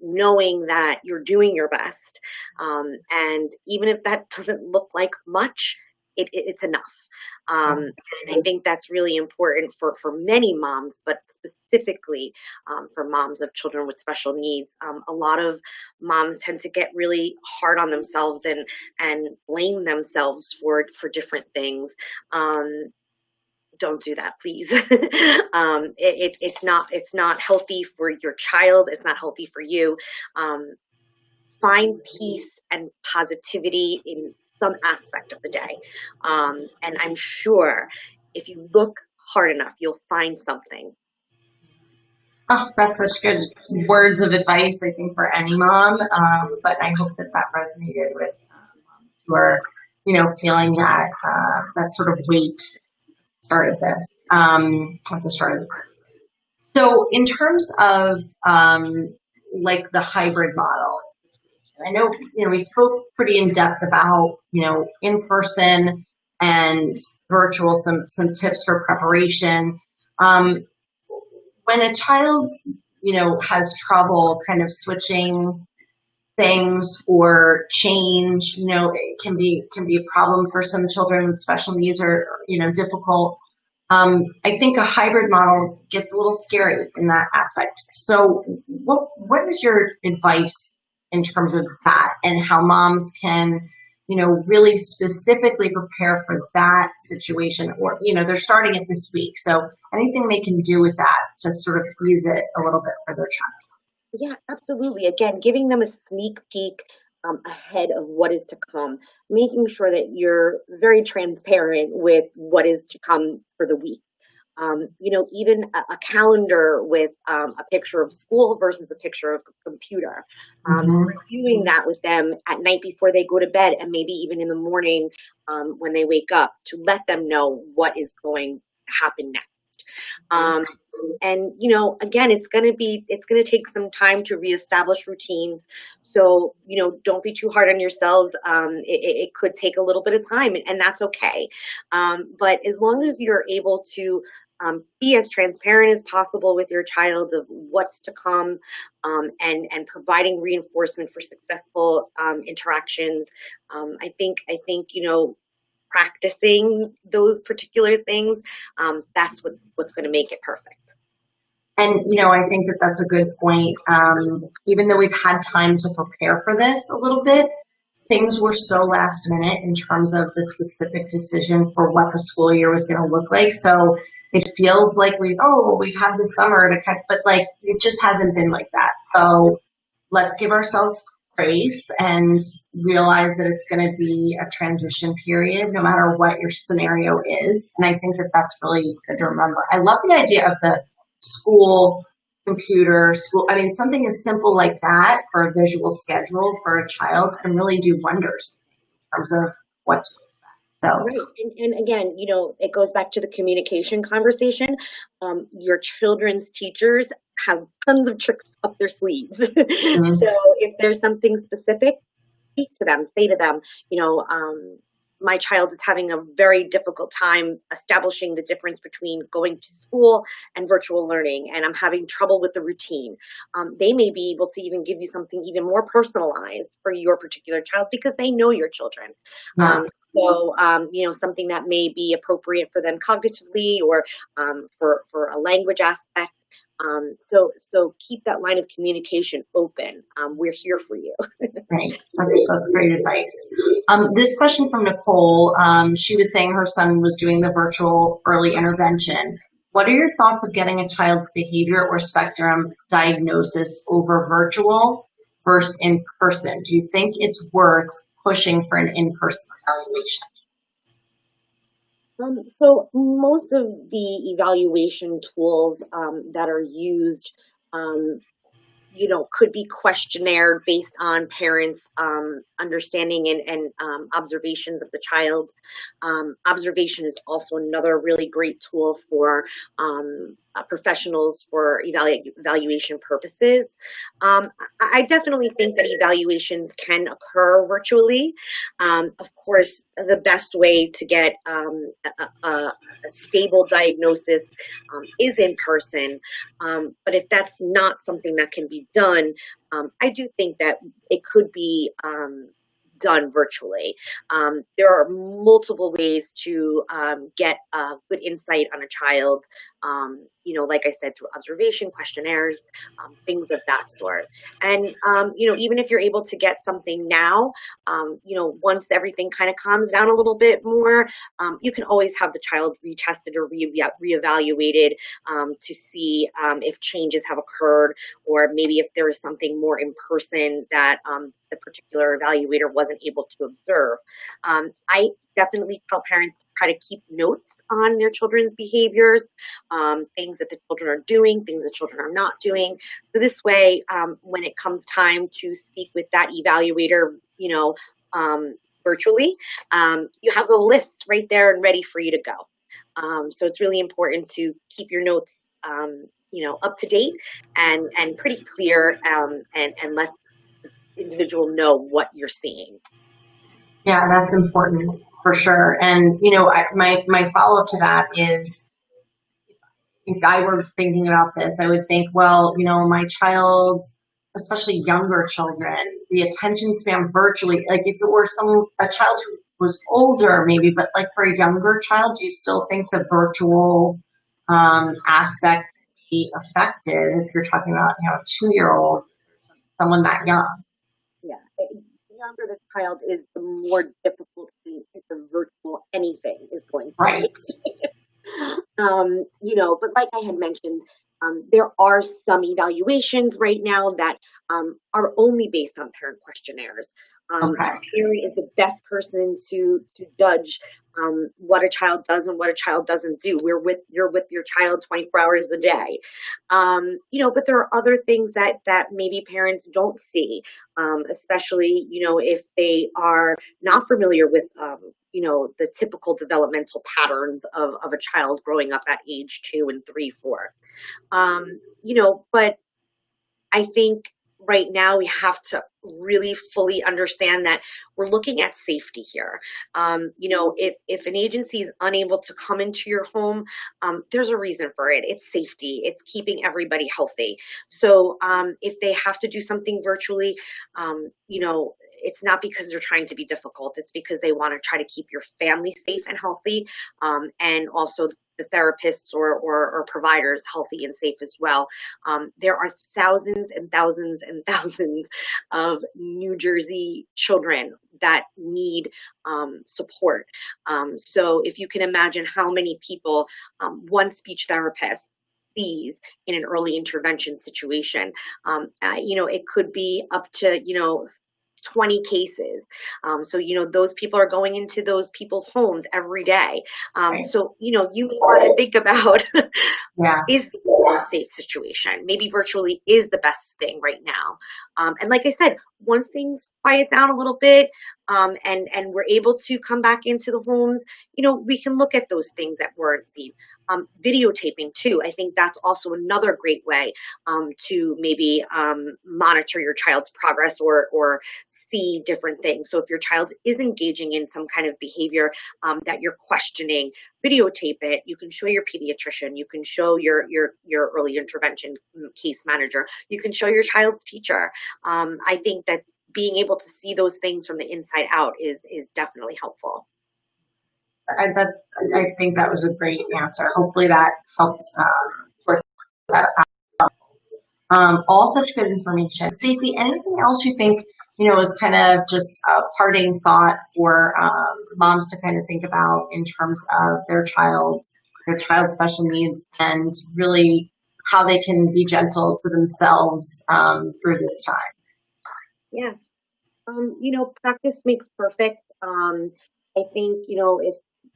knowing that you're doing your best. And even if that doesn't look like much, it's enough. And I think that's really important for many moms, but specifically for moms of children with special needs. A lot of moms tend to get really hard on themselves and blame themselves for different things. Don't do that, please. It's not healthy for your child. It's not healthy for you. um, Find peace and positivity in some aspect of the day, and I'm sure if you look hard enough you'll find something. Oh, that's such good words of advice, I think, for any mom. But I hope that that resonated with moms who are, feeling that sort of weight start of this, at the start of this. So, in terms of like the hybrid model, I know we spoke pretty in depth about in person and virtual, some tips for preparation. Um, when a child has trouble kind of switching things or change, it can be a problem for some children with special needs or difficult. I think a hybrid model gets a little scary in that aspect. So, what is your advice in terms of that and how moms can, really specifically prepare for that situation? Or they're starting it this week, so anything they can do with that to sort of ease it a little bit for their child. Yeah, absolutely. Again, giving them a sneak peek ahead of what is to come, making sure that you're very transparent with what is to come for the week. Even a calendar with a picture of school versus a picture of a computer. Mm-hmm. Reviewing that with them at night before they go to bed, and maybe even in the morning when they wake up, to let them know what is going to happen next. Um, and again, it's gonna take some time to reestablish routines. So don't be too hard on yourselves. It could take a little bit of time, and that's okay. But as long as you're able to be as transparent as possible with your child of what's to come, and providing reinforcement for successful interactions, I think practicing those particular things, that's what's going to make it perfect. And, I think that that's a good point. Even though we've had time to prepare for this a little bit, things were so last minute in terms of the specific decision for what the school year was going to look like. So it feels like we've had the summer to cut, but like it just hasn't been like that. So let's give ourselves grace and realize that it's going to be a transition period no matter what your scenario is. And I think that that's really good to remember. I love the idea of the school computer school. I mean, something as simple like that for a visual schedule for a child can really do wonders in terms of what to expect. So, Right. And again, it goes back to the communication conversation. Your children's teachers have tons of tricks up their sleeves. So mm, if there's something specific, speak to them, say to them, my child is having a very difficult time establishing the difference between going to school and virtual learning, and I'm having trouble with the routine. They may be able to even give you something even more personalized for your particular child because they know your children. yeah. Um, so, something that may be appropriate for them cognitively or for a language aspect. So keep that line of communication open. We're here for you. Right. That's great advice. This question from Nicole, she was saying her son was doing the virtual early intervention. What are your thoughts of getting a child's behavior or spectrum diagnosis over virtual versus in person? Do you think it's worth pushing for an in-person evaluation? So most of the evaluation tools that are used, um, could be questionnaire based on parents' understanding and observations of the child. Observation is also another really great tool for professionals for evaluation purposes. I definitely think that evaluations can occur virtually. Of course, the best way to get a stable diagnosis is in person. But if that's not something that can be done, I do think that it could be done virtually. There are multiple ways to get good insight on a child, like I said, through observation, questionnaires, things of that sort. And, even if you're able to get something now, once everything kind of calms down a little bit more, you can always have the child retested or reevaluated to see if changes have occurred, or maybe if there is something more in person that the particular evaluator wasn't able to observe. I definitely tell parents to try to keep notes on their children's behaviors, things that the children are doing, things the children are not doing. So this way, when it comes time to speak with that evaluator, virtually, you have the list right there and ready for you to go. So it's really important to keep your notes, up to date and pretty clear, and let the individual know what you're seeing. Yeah, that's important for sure. And, my follow-up to that is, if I were thinking about this, I would think, well, my child, especially younger children, the attention span virtually, like if it were a child who was older maybe, but like for a younger child, do you still think the virtual aspect be effective if you're talking about, a 2-year-old, someone that young? Yeah. The younger the child is, the more difficult the virtual anything is going to be. Right. But like I had mentioned, there are some evaluations right now that are only based on parent questionnaires. Okay. Parent is the best person to judge what a child does and what a child doesn't do. You're with your child 24 hours a day. But there are other things that maybe parents don't see, especially, if they are not familiar with the typical developmental patterns of a child growing up at age 2 and 3, 4. But I think right now we have to really fully understand that we're looking at safety here. If an agency is unable to come into your home, there's a reason for it. It's safety. It's keeping everybody healthy. So if they have to do something virtually, it's not because they're trying to be difficult. It's because they want to try to keep your family safe and healthy, and also the therapists or providers healthy and safe as well. There are thousands and thousands and thousands of New Jersey children that need support. So if you can imagine how many people one speech therapist sees in an early intervention situation, it could be up to 20 cases. So, those people are going into those people's homes every day. Right. So, you may want to think about, Yeah. is the most safe situation? Maybe virtually is the best thing right now. And like I said, once things quiet down a little bit, and we're able to come back into the homes, we can look at those things that weren't seen. Videotaping too. I think that's also another great way to maybe monitor your child's progress or see different things. So if your child is engaging in some kind of behavior that you're questioning, videotape it. You can show your pediatrician. You can show your early intervention case manager. You can show your child's teacher. I think that being able to see those things from the inside out is definitely helpful. I think that was a great answer. Hopefully that helps sort that out. All such good information. Stacey, anything else you think, is kind of just a parting thought for moms to kind of think about in terms of their child's special needs and really how they can be gentle to themselves through this time? Yeah. Practice makes perfect. I think,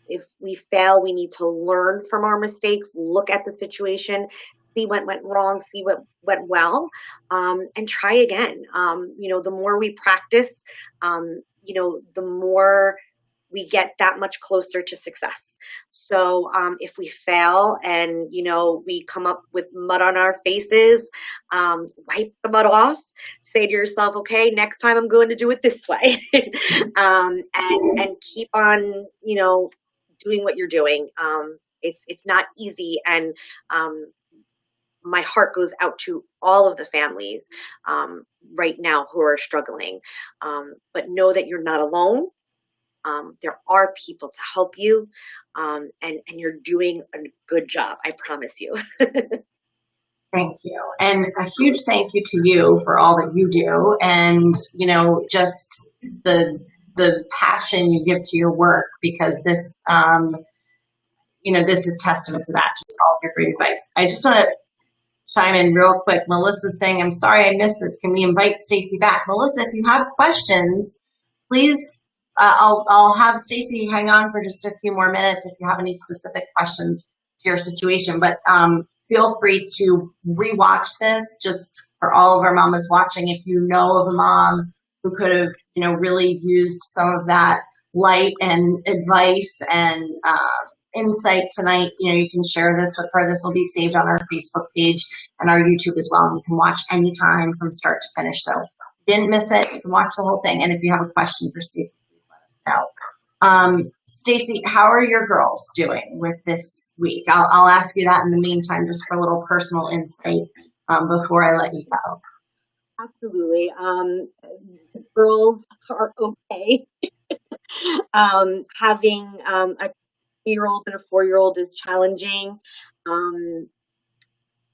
if we fail, we need to learn from our mistakes, look at the situation, see what went wrong, see what went well, and try again. The more we practice, the more we get that much closer to success. So if we fail and, we come up with mud on our faces, wipe the mud off, say to yourself, okay, next time I'm going to do it this way. And keep on, doing what you're doing. It's not easy. And my heart goes out to all of the families right now who are struggling. But know that you're not alone. There are people to help you, and you're doing a good job. I promise you. Thank you. And a huge thank you to you for all that you do and, just the passion you give to your work, because this, this is testament to that, just all of your great advice. I just want to chime in real quick. Melissa's saying, I'm sorry I missed this. Can we invite Stacey back? Melissa, if you have questions, please, I'll have Stacey hang on for just a few more minutes if you have any specific questions to your situation. But feel free to rewatch this just for all of our mamas watching. If you know of a mom who could have, really used some of that light and advice and insight tonight, you can share this with her. This will be saved on our Facebook page and our YouTube as well. And you can watch anytime from start to finish. So if you didn't miss it, you can watch the whole thing. And if you have a question for Stacey, please let us know. Stacey, how are your girls doing with this week? I'll ask you that in the meantime, just for a little personal insight before I let you go. Absolutely. Girls are okay. Having a 3-year-old and a 4-year-old is challenging.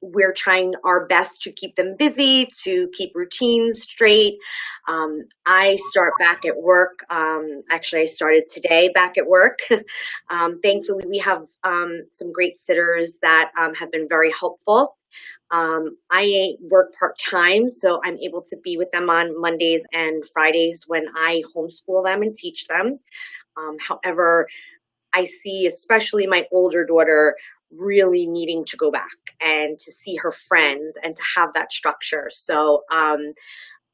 We're trying our best to keep them busy, to keep routines straight. I start back at work. Actually, I started today back at work. Thankfully, we have some great sitters that have been very helpful. I work part-time, so I'm able to be with them on Mondays and Fridays when I homeschool them and teach them. However, I see especially my older daughter really needing to go back and to see her friends and to have that structure. So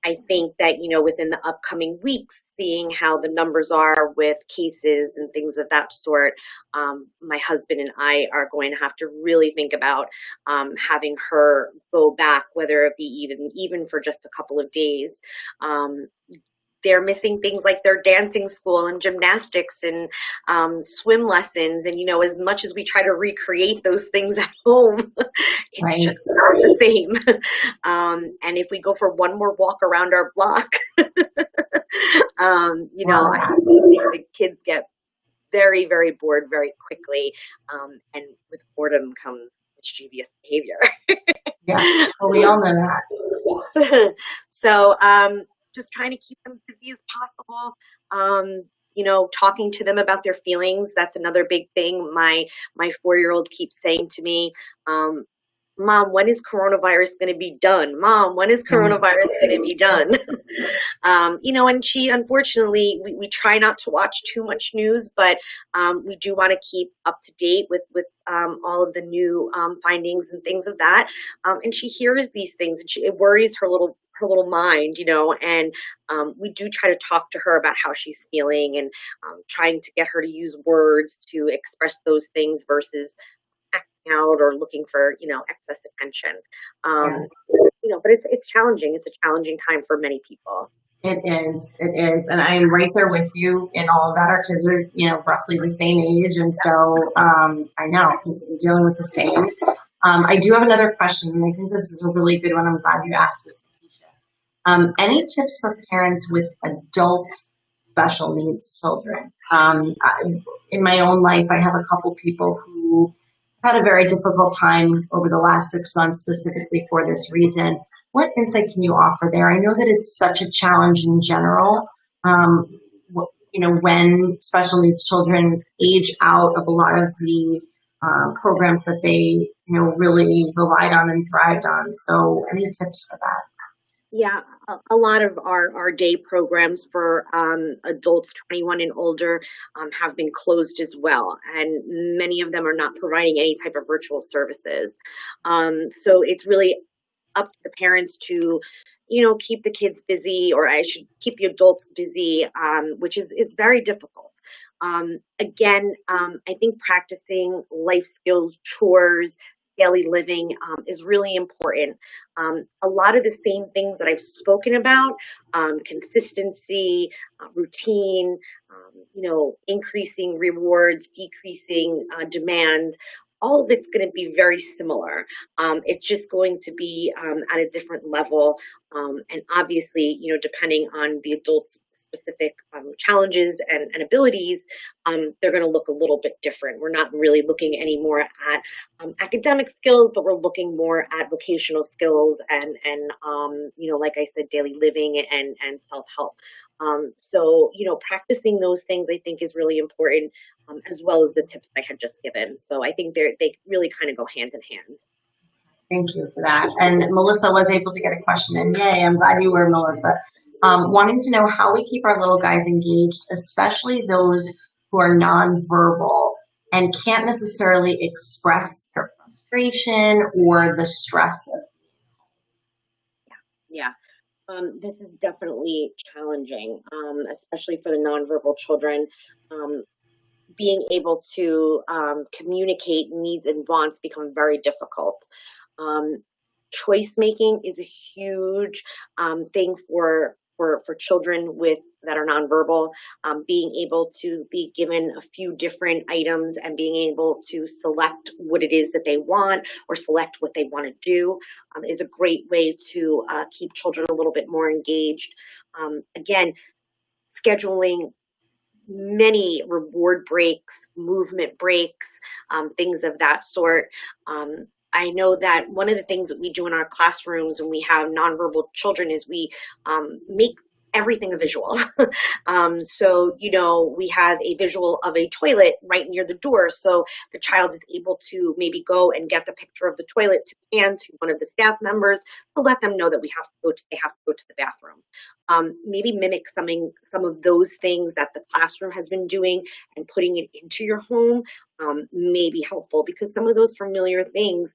I think that, within the upcoming weeks, seeing how the numbers are with cases and things of that sort, my husband and I are going to have to really think about having her go back, whether it be even for just a couple of days. They're missing things like their dancing school and gymnastics and swim lessons. And, as much as we try to recreate those things at home, it's Right. just not the same. And if we go for one more walk around our block, I think the kids get very, very bored very quickly. And with boredom comes mischievous behavior. Yeah, well, we all know that. So, just trying to keep them busy as possible. Talking to them about their feelings. That's another big thing. My 4-year-old keeps saying to me, Mom, when is coronavirus going to be done? Mom, when is coronavirus going to be done? And she, unfortunately, we try not to watch too much news, but we do want to keep up to date with all of the new findings and things of that. And she hears these things, and it worries her little mind, and we do try to talk to her about how she's feeling and trying to get her to use words to express those things versus acting out or looking for, excess attention. But it's challenging. It's a challenging time for many people. It is. And I'm right there with you in all of that. Our kids are, roughly the same age. And so I know I'm dealing with the same. I do have another question, and I think this is a really good one. I'm glad you asked this, Keisha. Any tips for parents with adult special needs children? In my own life, I have a couple people who had a very difficult time over the last 6 months, specifically for this reason. What insight can you offer there? I know that it's such a challenge in general, when special needs children age out of a lot of the programs that they, really relied on and thrived on. So any tips for that? Yeah, a lot of our day programs for adults 21 and older have been closed as well, and many of them are not providing any type of virtual services. So it's really up to the parents to, keep the kids busy, or I should keep the adults busy, which is very difficult. Again, I think practicing life skills, chores, daily living is really important. A lot of the same things that I've spoken about, consistency, routine, increasing rewards, decreasing demands, all of it's going to be very similar. It's just going to be at a different level. And obviously, depending on the adult's specific challenges and abilities, they're going to look a little bit different. We're not really looking anymore at academic skills, but we're looking more at vocational skills and like I said, daily living and self-help. So, practicing those things I think is really important, as well as the tips I had just given. So I think they really kind of go hand in hand. Thank you for that. And Melissa was able to get a question in. Yay, I'm glad you were, Melissa. Wanting to know how we keep our little guys engaged, especially those who are nonverbal and can't necessarily express their frustration or the stress of. Yeah. This is definitely challenging, especially for the nonverbal children. Being able to communicate needs and wants become very difficult. Choice making is a huge thing for children with that are nonverbal. Being able to be given a few different items and being able to select what it is that they want or select what they want to do is a great way to keep children a little bit more engaged. Again, scheduling many reward breaks, movement breaks, things of that sort. I know that one of the things that we do in our classrooms when we have nonverbal children is we make everything a visual. So, we have a visual of a toilet right near the door. So the child is able to maybe go and get the picture of the toilet to hand to one of the staff members to let them know that they have to go to the bathroom. Maybe mimic some of those things that the classroom has been doing and putting it into your home may be helpful, because some of those familiar things,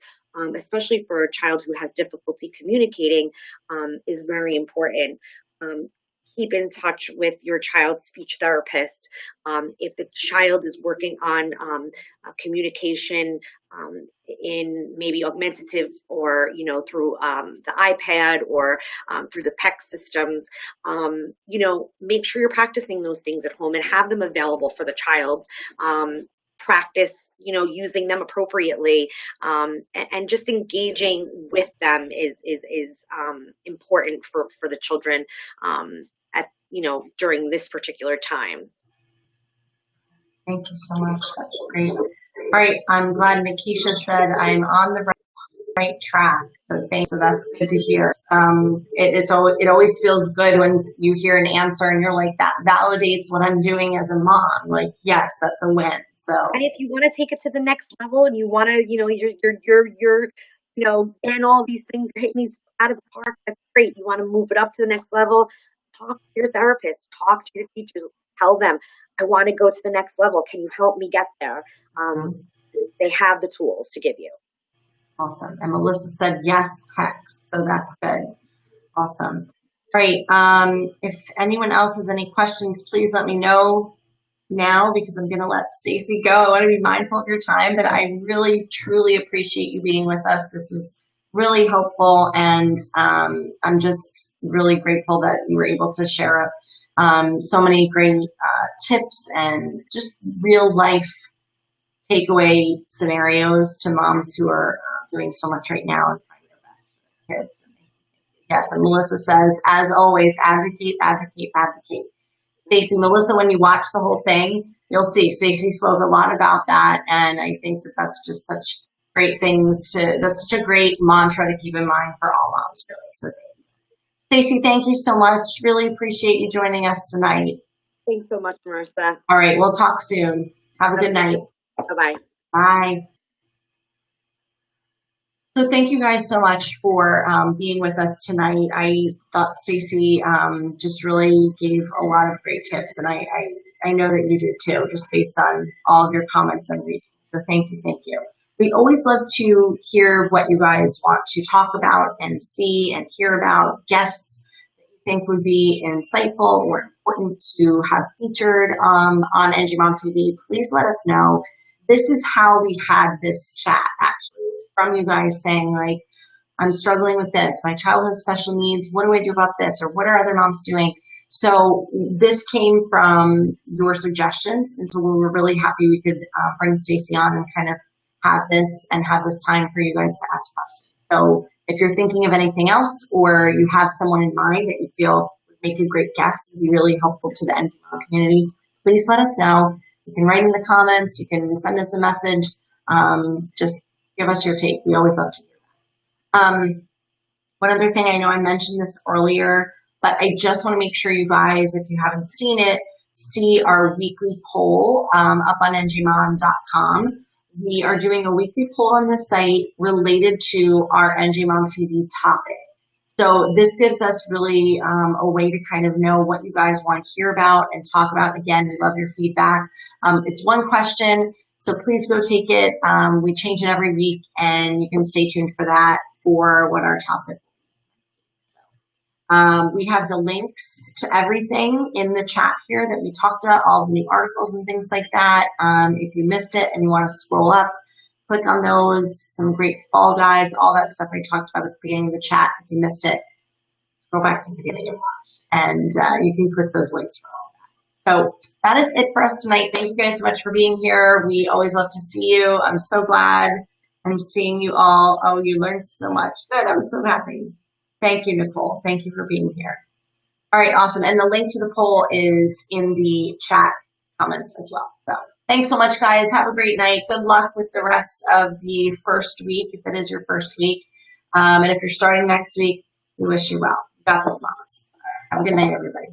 especially for a child who has difficulty communicating, is very important. Keep in touch with your child's speech therapist. If the child is working on communication in maybe augmentative or through the iPad or through the PEC systems, make sure you're practicing those things at home and have them available for the child. Practice using them appropriately, and just engaging with them is important for the children at during this particular time. Thank you so much. That's great. All right, I'm glad Nikisha said I'm on the right track. So thanks. So that's good to hear. It always feels good when you hear an answer and you're like, that validates what I'm doing as a mom. Like, yes, that's a win. So, and if you want to take it to the next level and you want to, you're and all these things, you're hitting these out of the park, that's great. You want to move it up to the next level, talk to your therapist, talk to your teachers, tell them, I want to go to the next level. Can you help me get there? They have the tools to give you. Awesome. And Melissa said yes, Hex. So that's good. Awesome. All right. If anyone else has any questions, please let me know now, because I'm going to let Stacey go. I want to be mindful of your time, but I really, truly appreciate you being with us. This was really helpful, and I'm just really grateful that you were able to share so many great tips and just real life takeaway scenarios to moms who are doing so much right now and trying their best for their kids. Yes, and Melissa says, as always, advocate, advocate, advocate. Stacey, Melissa, when you watch the whole thing, you'll see Stacey spoke a lot about that, and I think that that's just such great things that's such a great mantra to keep in mind for all moms, really. So Stacey, thank you so much. Really appreciate you joining us tonight. Thanks so much, Marissa. All right, we'll talk soon. Have a good night. Bye-bye. Bye. So thank you guys so much for being with us tonight. I thought Stacey just really gave a lot of great tips, and I know that you did too, just based on all of your comments and readings. So thank you, thank you. We always love to hear what you guys want to talk about and see and hear about, guests that you think would be insightful or important to have featured on NG Mom TV. Please let us know. This is how we had this chat, actually, from you guys saying, like, I'm struggling with this. My child has special needs. What do I do about this? Or what are other moms doing? So this came from your suggestions. And so we were really happy we could bring Stacey on and kind of have this time for you guys to ask questions. So if you're thinking of anything else, or you have someone in mind that you feel would make a great guest and be really helpful to the NG Mom community, please let us know. You can write in the comments. You can send us a message. Just give us your take. We always love to hear that. One other thing, I know I mentioned this earlier, but I just want to make sure you guys, if you haven't seen it, see our weekly poll up on ngmom.com. we are doing a weekly poll on the site related to our NJ Mom TV topic. So this gives us really a way to kind of know what you guys want to hear about and talk about. Again, we love your feedback. It's one question, so please go take it. We change it every week, and you can stay tuned for that for what our topic is. We have the links to everything in the chat here that we talked about, all the new articles and things like that. If you missed it and you want to scroll up, click on those, some great fall guides, all that stuff I talked about at the beginning of the chat. If you missed it, go back to the beginning and watch, and you can click those links for all that. So that is it for us tonight. Thank you guys so much for being here. We always love to see you. I'm so glad I'm seeing you all. Oh, you learned so much. Good. I'm so happy. Thank you, Nicole. Thank you for being here. All right, awesome. And the link to the poll is in the chat comments as well. So thanks so much, guys. Have a great night. Good luck with the rest of the first week, if it is your first week. And if you're starting next week, we wish you well. You got this, mamas. All right, have a good night, everybody.